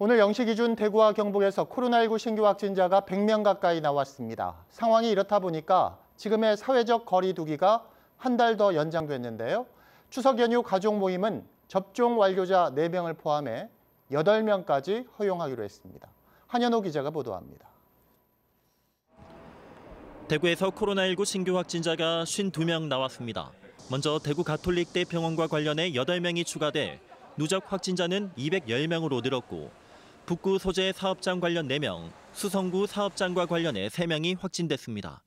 오늘 0시 기준 대구와 경북에서 코로나19 신규 확진자가 100명 가까이 나왔습니다. 상황이 이렇다 보니까 지금의 사회적 거리 두기가 한 달 더 연장됐는데요. 추석 연휴 가족 모임은 접종 완료자 4명을 포함해 8명까지 허용하기로 했습니다. 한현호 기자가 보도합니다. 대구에서 코로나19 신규 확진자가 52명 나왔습니다. 먼저 대구 가톨릭대 병원과 관련해 8명이 추가돼 누적 확진자는 210명으로 늘었고 북구 소재 사업장 관련 4명, 수성구 사업장과 관련해 3명이 확진됐습니다.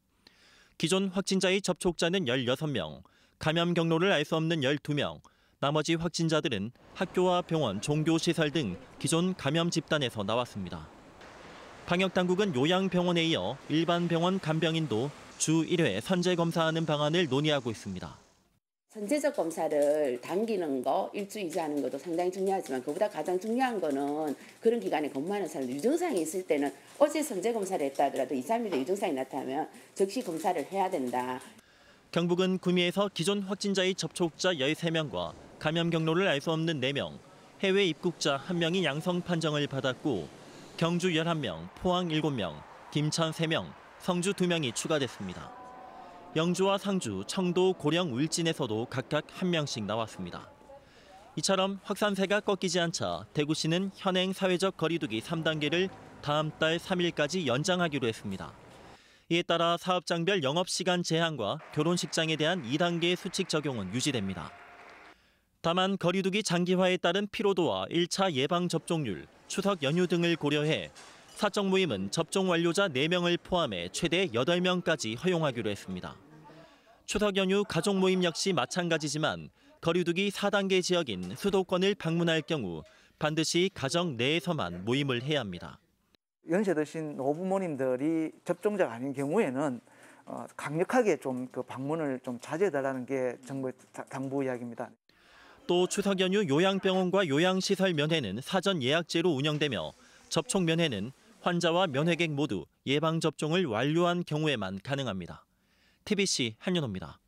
기존 확진자의 접촉자는 16명, 감염 경로를 알 수 없는 12명, 나머지 확진자들은 학교와 병원, 종교시설 등 기존 감염 집단에서 나왔습니다. 방역당국은 요양병원에 이어 일반 병원 간병인도 주 1회 선제 검사하는 방안을 논의하고 있습니다. 선제적 검사를 당기는 거, 일주 이주하는 것도 상당히 중요하지만 그보다 가장 중요한 거는 그런 기간에 근무하는 사람들 유증상이 있을 때는 어제 선제 검사를 했다 하더라도 2, 3일에 유증상이 나타나면 즉시 검사를 해야 된다. 경북은 구미에서 기존 확진자의 접촉자 13명과 감염 경로를 알 수 없는 4명, 해외 입국자 1명이 양성 판정을 받았고 경주 11명, 포항 7명, 김천 3명, 성주 2명이 추가됐습니다. 영주와 상주, 청도, 고령, 울진에서도 각각 1명씩 나왔습니다. 이처럼 확산세가 꺾이지 않자 대구시는 현행 사회적 거리두기 3단계를 다음 달 3일까지 연장하기로 했습니다. 이에 따라 사업장별 영업시간 제한과 결혼식장에 대한 2단계 수칙 적용은 유지됩니다. 다만 거리두기 장기화에 따른 피로도와 1차 예방접종률, 추석 연휴 등을 고려해 사적 모임은 접종 완료자 4명을 포함해 최대 8명까지 허용하기로 했습니다. 추석 연휴 가족 모임 역시 마찬가지지만 거리두기 4단계 지역인 수도권을 방문할 경우 반드시 가정 내에서만 모임을 해야 합니다. 연세 드신 노부모님들이 접종자가 아닌 경우에는 강력하게 좀 그 방문을 좀 자제해달라는 게 정부 당부 이야기입니다. 또 추석 연휴 요양병원과 요양시설 면회는 사전 예약제로 운영되며 접촉 면회는 환자와 면회객 모두 예방접종을 완료한 경우에만 가능합니다. TBC 한윤호입니다.